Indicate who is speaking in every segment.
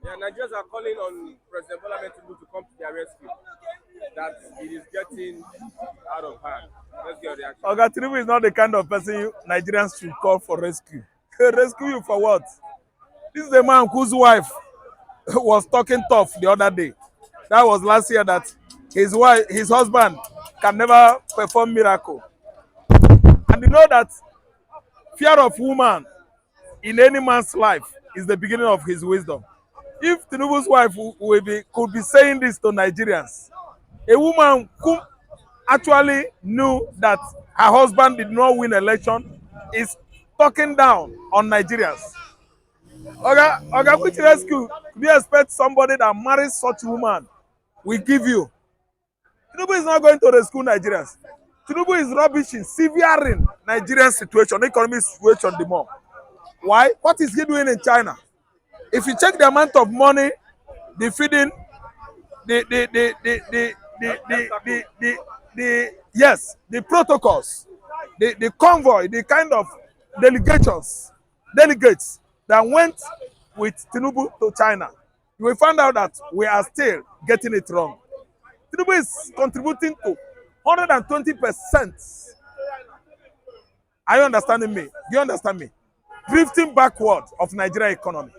Speaker 1: Yeah, Nigerians are calling on President Bola Tinubu to come to their rescue. That it is getting out of hand. Let's get a reaction.
Speaker 2: Oga Tinubu is not the kind of person Nigerians should call for rescue. Rescue you for what? This is a man whose wife was talking tough the other day. That was last year that his husband can never perform miracle. And you know that fear of woman in any man's life is the beginning of his wisdom. If Tinubu's wife could be saying this to Nigerians, a woman who actually knew that her husband did not win election is talking down on Nigerians. Oga, which rescue do you expect somebody that marries such a woman will give you? Tinubu is not going to rescue Nigerians. Tinubu is rubbishing, severing Nigerian situation, economic situation the more. Why? What is he doing in China? If you check the amount of money, the feeding, the protocols, the convoy, the kind of delegates that went with Tinubu to China, you will find out that we are still getting it wrong. Tinubu is contributing to 120%. Are you understanding me? Do you understand me? Drifting backward of Nigeria economy.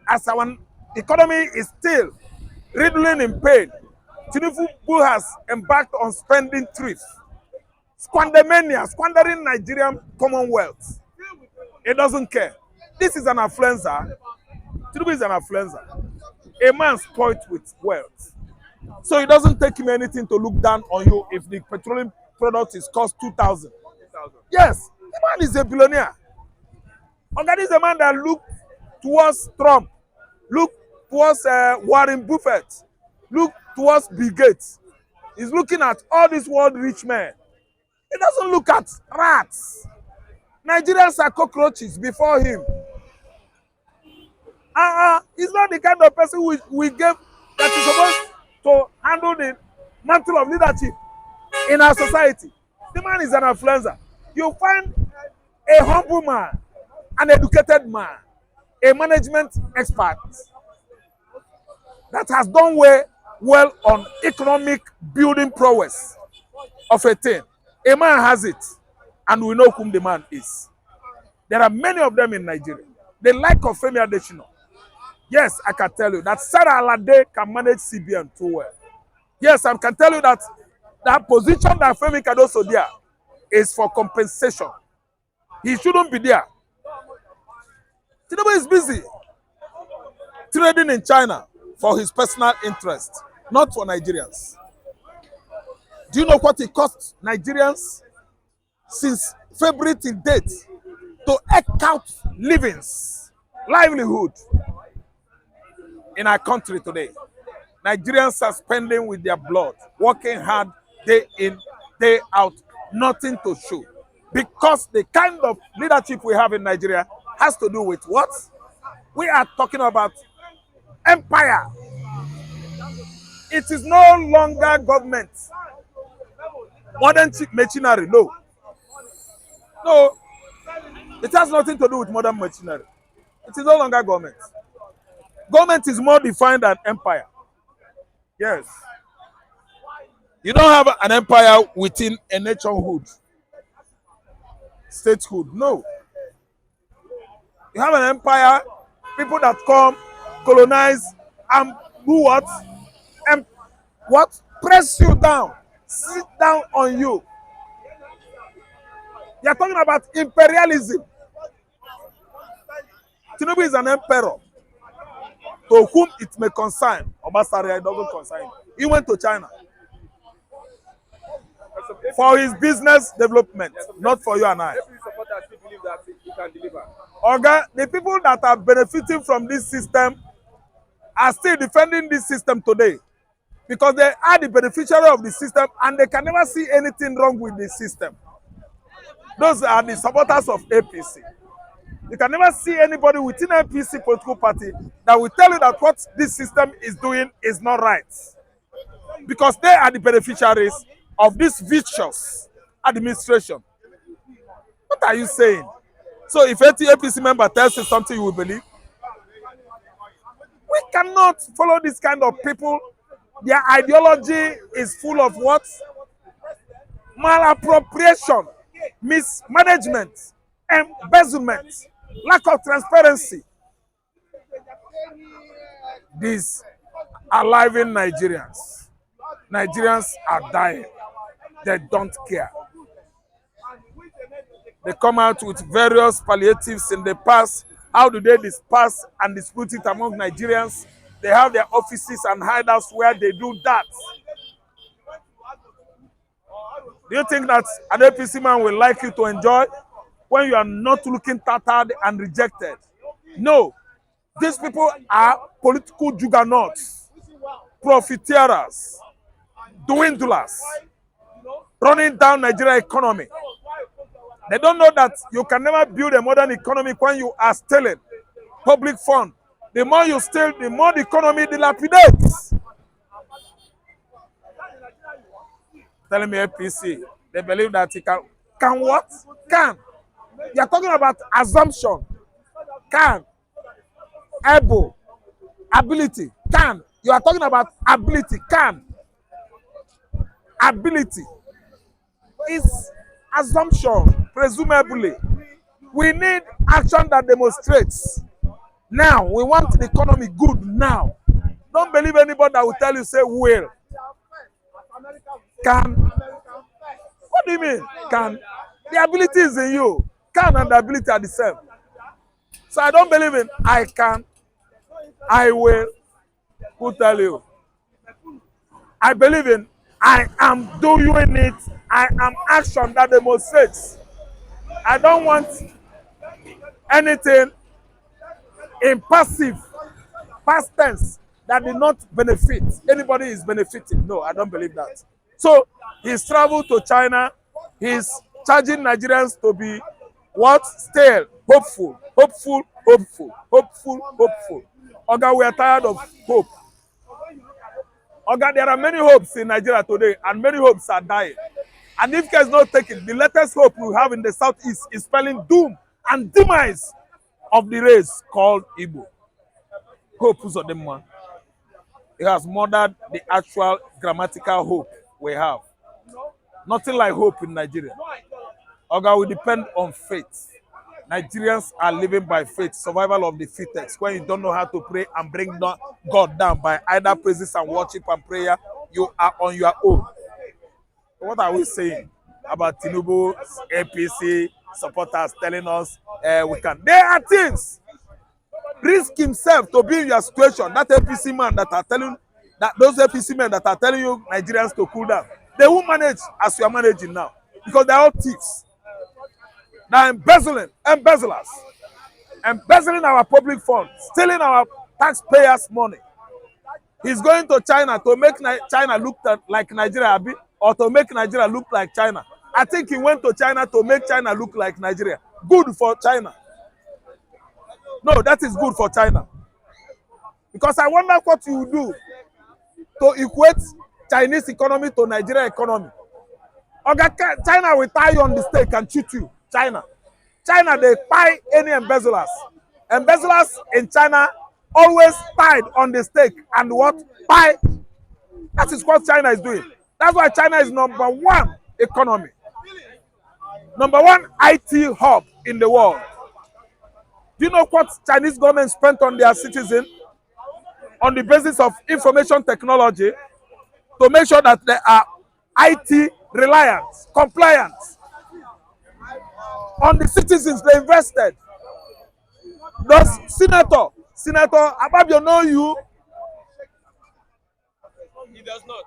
Speaker 2: As our economy is still riddling in pain, Tinubu has embarked on spending thrift, squandering Nigerian commonwealth. He doesn't care. This is an affluenza. Tinubu is an affluenza. A man spoiled with wealth. So it doesn't take him anything to look down on you if the petroleum product is cost 2,000. Yes, the man is a billionaire. Oga, this is a man that look towards Trump, look towards Warren Buffett, look towards Bill Gates. He's looking at all these world rich men. He doesn't look at rats. Nigerians are cockroaches before him. He's not the kind of person we gave that is supposed to handle the mantle of leadership in our society. The man is an influencer. You find a humble man, an educated man, a management expert that has done well on economic building prowess of a thing. A man has it, and we know whom the man is. There are many of them in Nigeria. The like of Femi Adesina. Yes, I can tell you that Sarah Alade can manage CBN too well. Yes, I can tell you that that position that Femi Cardoso there is for compensation. He shouldn't be there. Tinubu is busy trading in China for his personal interest, not for Nigerians. Do you know what it costs Nigerians since February till date to eke out livelihood in our country today? Nigerians are spending with their blood, working hard day in, day out, nothing to show. Because the kind of leadership we have in Nigeria has to do with what? We are talking about empire. It is no longer government. Modern machinery, no. No, it has nothing to do with modern machinery. It is no longer government. Government is more defined than empire. Yes. You don't have an empire within a nationhood, statehood. No. You have an empire, people that come, colonize, and do what? And what? Press you down, sit down on you. You are talking about imperialism. Tinubu is an emperor. To whom it may concern. Obasanjo, it doesn't concern him. He went to China for his business development, not for you and I. Okay, the people that are benefiting from this system are still defending this system today because they are the beneficiary of the system and they can never see anything wrong with the system. Those are the supporters of APC. You can never see anybody within APC political party that will tell you that what this system is doing is not right. Because they are the beneficiaries of this vicious administration. What are you saying? So if any APC member tells you something you will believe? We cannot. not follow this kind of people. Their ideology is full of what? Malappropriation, mismanagement, embezzlement, lack of transparency. These are living Nigerians. Nigerians are dying. They don't care. They come out with various palliatives in the past. How do they disperse and distribute it among Nigerians? They have their offices and hideouts where they do that. Do you think that an APC man will like you to enjoy when you are not looking tattered and rejected? No. These people are political juggernauts, profiteers, dwindlers, running down Nigeria economy. They don't know that you can never build a modern economy when you are stealing public fund. The more you steal, the more the economy dilapidates. Telling me APC, they believe that it can what? Can. You are talking about assumption. Can. Able. Ability. Can. You are talking about ability. Can. Ability is assumption, presumably. We need action that demonstrates. Now, we want the economy good now. Don't believe anybody that will tell you, say, will. Can. What do you mean? Can. The ability is in you. Can and the ability are the same. So I don't believe in I can, I will. Who tell you? I believe in I am doing it. I am action that demonstrates. I don't want anything in passive, past tense that did not benefit. Anybody is benefiting. No, I don't believe that. So he's traveled to China. He's charging Nigerians to be what? Stale, hopeful, hopeful, hopeful, hopeful, hopeful. Oga, we are tired of hope. Oga, there are many hopes in Nigeria today, and many hopes are dying. And if care is not taken, the latest hope we have in the southeast is spelling doom and demise of the race called Igbo. Hope is on them, man. It has murdered the actual grammatical hope we have. Nothing like hope in Nigeria. Oga, we depend on faith. Nigerians are living by faith, survival of the fittest. When you don't know how to pray and bring God down by either praises and worship and prayer, you are on your own. What are we saying about Tinubu, APC supporters telling us we can? There are things. Risk himself to be in your situation. That APC man that are telling that those APC men that are telling you Nigerians to cool down, they won't manage as you are managing now because they're all thieves. They're embezzling, embezzlers, embezzling our public funds, stealing our taxpayers' money. He's going to China to make China look like Nigeria, or to make Nigeria look like China. I think he went to China to make China look like Nigeria. Good for China. No, that is good for China. Because I wonder what you do to equate Chinese economy to Nigeria economy. Okay, China will tie you on the stake and shoot you. China, they tie any embezzlers. Embezzlers in China always tied on the stake and what? Tie. That is what China is doing. That's why China is number one economy. Number one IT hub in the world. Do you know what Chinese government spent on their citizens on the basis of information technology to make sure that they are IT reliant, compliant? On the citizens they invested. Does Senator Ababio know you?
Speaker 1: He does not.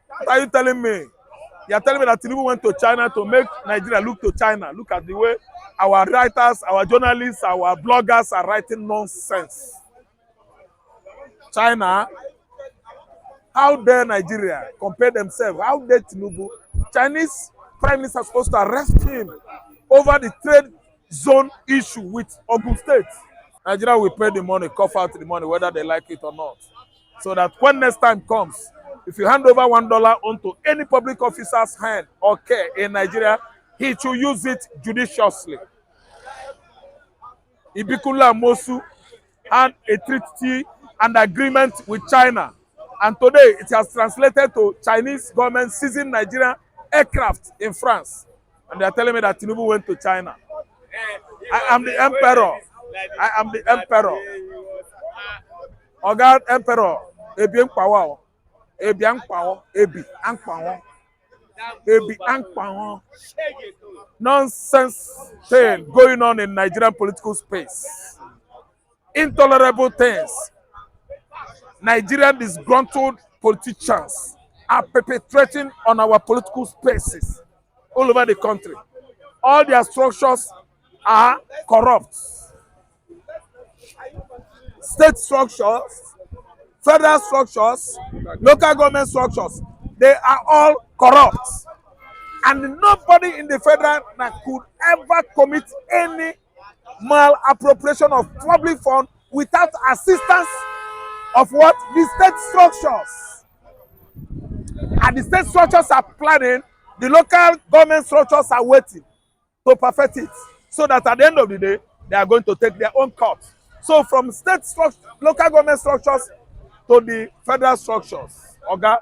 Speaker 2: What are you telling me? You are telling me that Tinubu went to China to make Nigeria look to China. Look at the way our writers, our journalists, our bloggers are writing nonsense. China, how dare Nigeria compare themselves? How dare Tinubu? Chinese Prime Minister is supposed to arrest him over the trade zone issue with Ogun State. Nigeria will pay the money, cough out the money, whether they like it or not. So that when next time comes, if you hand over $1 onto any public officer's hand or care in Nigeria, he should use it judiciously. Ibikula Mosu had a treaty an agreement with China. And today it has translated to Chinese government seizing Nigerian aircraft in France. And they are telling me that Tinubu went to China. I am the emperor. I am the emperor. Oga emperor. Ebi nkpawo. Ebi ankpawo. Ebi ankpawo. Ebi ankpawo. Nonsense thing going on in Nigerian political space. Intolerable things. Nigerian disgruntled politicians are perpetrating on our political spaces all over the country. All their structures are corrupt. State structures, federal structures, local government structures, they are all corrupt. And nobody in the federal could ever commit any malappropriation of public funds without assistance of what? The state structures. And the state structures are planning, the local government structures are waiting to perfect it. So that at the end of the day, they are going to take their own cut. So from state local government structures to the federal structures, okay,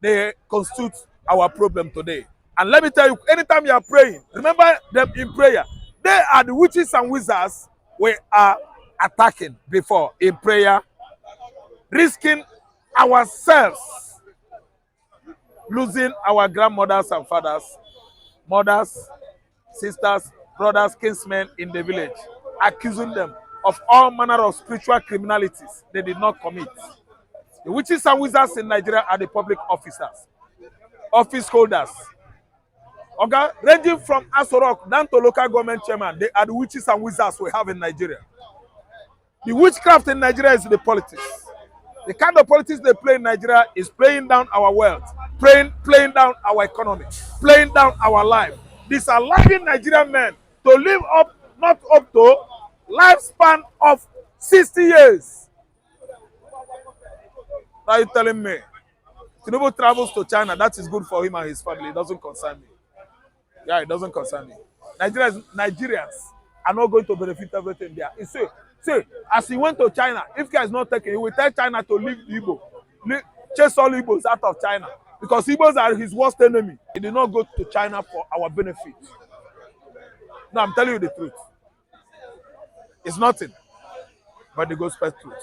Speaker 2: they constitute our problem today. And let me tell you, anytime you are praying, remember them in prayer. They are the witches and wizards we are attacking before in prayer, risking ourselves, losing our grandmothers and fathers, mothers, sisters, brothers, kinsmen in the village, accusing them of all manner of spiritual criminalities they did not commit. The witches and wizards in Nigeria are the public officers, office holders. Okay, ranging from Asorok down to local government chairman, they are the witches and wizards we have in Nigeria. The witchcraft in Nigeria is the politics. The kind of politics they play in Nigeria is playing down our wealth, playing down our economy, playing down our life. These are allowing Nigerian men to live up, not up to lifespan of 60 years. Now you telling me, Tinubu travels to China, that is good for him and his family. It doesn't concern me. Yeah, it doesn't concern me. Nigerians are not going to benefit everything there. You see, as he went to China, if care is not taken, he will tell China to leave Igbo, chase all Igbos out of China, because Igbos are his worst enemy. He did not go to China for our benefit. No, I'm telling you the truth. It's nothing but the gospel truth.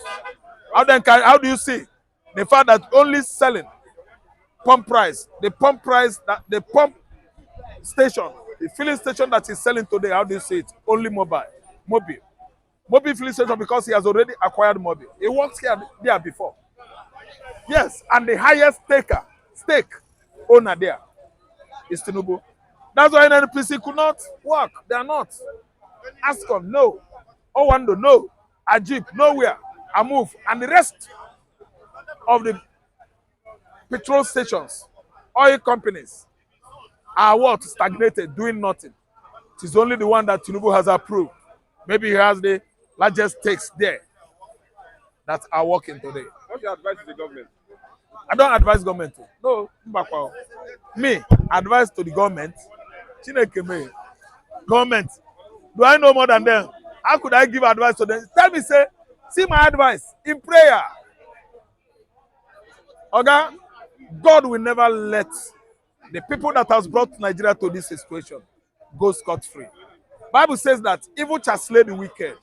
Speaker 2: How do you see the fact that only selling pump price, the pump station, the filling station that is selling today, how do you see it? Only mobile filling station, because he has already acquired mobile. He works there before. Yes, and the highest stake owner there is Tinubu. That's why NNPC could not work. They are not. Ascom, no. Owando, no. Ajib, nowhere. Amove, and the rest of the petrol stations, oil companies are what? Stagnated, doing nothing. It is only the one that Tinubu has approved. Maybe he has the largest stakes there that are working today.
Speaker 1: What's your advice to the government?
Speaker 2: I don't advise government. No, me, advice to the government. Chineke me. Government. Do I know more than them? How could I give advice to them? Tell me, say, see my advice in prayer. Okay? God will never let the people that has brought Nigeria to this situation go scot-free. Bible says that evil shall slay the wicked,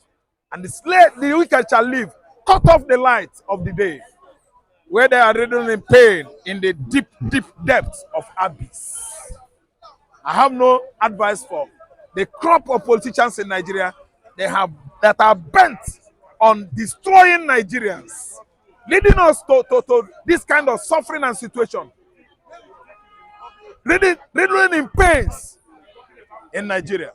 Speaker 2: and the wicked shall live, cut off the light of the day, where they are ridden in pain in the deep, deep depths of abyss. I have no advice for the crop of politicians in Nigeria that are bent on destroying Nigerians, leading us to this kind of suffering and situation, riddling in pains in Nigeria.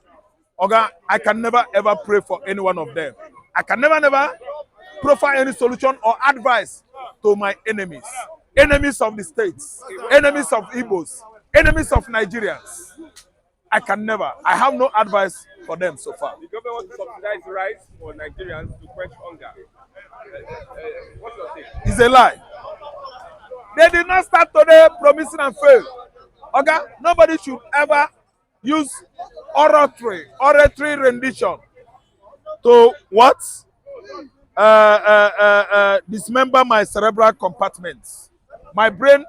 Speaker 2: Okay, I can never ever pray for any one of them. I can never proffer any solution or advice to my enemies of the states, enemies of Igbos, enemies of Nigerians. I can never. I have no advice for them so far.
Speaker 1: The government wants to subsidize rice for Nigerians to quench hunger. What's your take?
Speaker 2: It's a lie. They did not start today promising and fail. Okay? Nobody should ever use oratory rendition to what? dismember my cerebral compartments. My brain,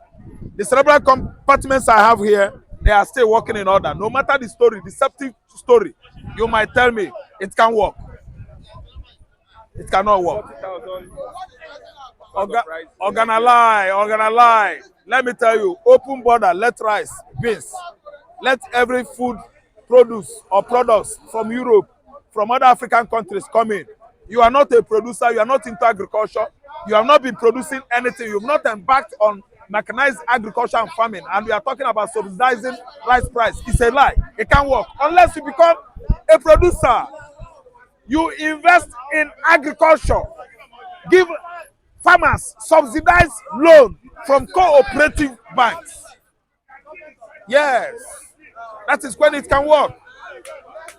Speaker 2: the cerebral compartments I have here, they are still working in order. No matter the story, deceptive story, you might tell me it can work. It cannot work.
Speaker 1: 40,000 bag
Speaker 2: Orga,
Speaker 1: of rice in
Speaker 2: organa
Speaker 1: Nigeria.
Speaker 2: lie, organa lie. Let me tell you, open border, let rice, beans, let every food produce or products from Europe, from other African countries come in. You are not a producer, you are not into agriculture, you have not been producing anything, you've not embarked on mechanized agriculture and farming, and we are talking about subsidizing rice price. It's a lie. It can't work unless you become a producer. You invest in agriculture, give farmers subsidized loan from cooperative banks. Yes, that is when it can work.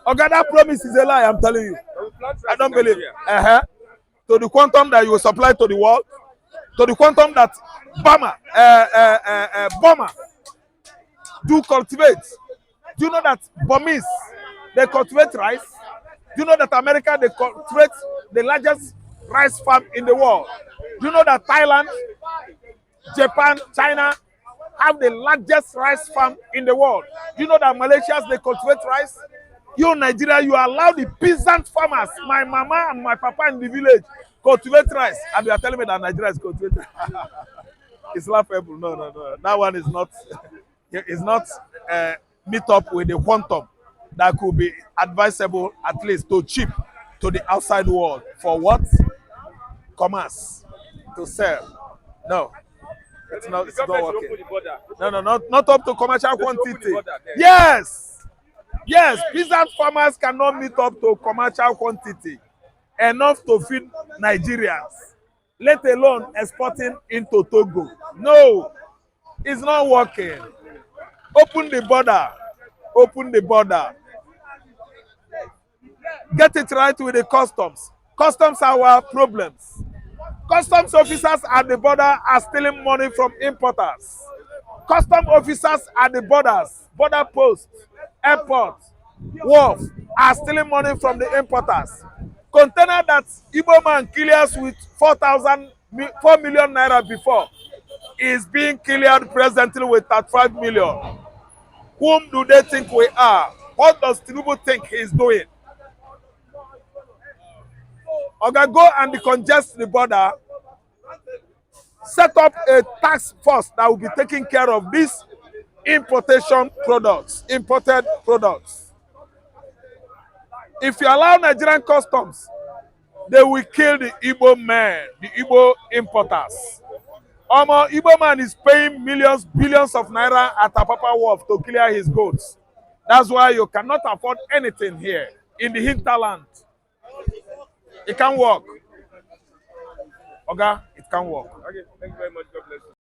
Speaker 2: Okay, that promise is a lie, I'm telling you.
Speaker 1: But we plant
Speaker 2: I
Speaker 1: rice in
Speaker 2: don't believe.
Speaker 1: Nigeria.
Speaker 2: To the quantum that you will supply to the world, to the quantum that Burma do cultivate. Do you know that Burmese, they cultivate rice? Do you know that America, they cultivate the largest rice farm in the world? Do you know that Thailand, Japan, China have the largest rice farm in the world? Do you know that Malaysia, they cultivate rice? You, Nigeria, you allow the peasant farmers, my mama and my papa in the village, cultivate rice. And you are telling me that Nigeria is cultivating. It's laughable. No, no, no. That one is not. It's not meet up with the quantum that could be advisable, at least to cheap to the outside world. For what? Commerce. To sell. No. It's not,
Speaker 1: The
Speaker 2: it's not
Speaker 1: government should
Speaker 2: working.
Speaker 1: open the border.
Speaker 2: No, no, not up to commercial
Speaker 1: They should open the
Speaker 2: quantity.
Speaker 1: border then.
Speaker 2: Yes. Yes, peasant farmers cannot meet up to commercial quantity enough to feed Nigerians, let alone exporting into Togo. No, it's not working. Open the border. Open the border. Get it right with the customs. Customs are our problems. Customs officers at the border are stealing money from importers. Custom officers at the borders, border posts, airports, wharf are stealing money from the importers. Container that Igbo man clears with 4 million naira before is being cleared presently with 35 million. Whom do they think we are? What does Tinubu think he is doing? Oga, go and decongest the border, set up a task force that will be taking care of these importation products, imported products. If you allow Nigerian customs, they will kill the Igbo men, the Igbo importers. Igbo man is paying millions, billions of naira at Apapa Wharf to clear his goods. That's why you cannot afford anything here in the hinterland. It can work. Okay, it can work.
Speaker 1: Okay, thank you very much. God bless you.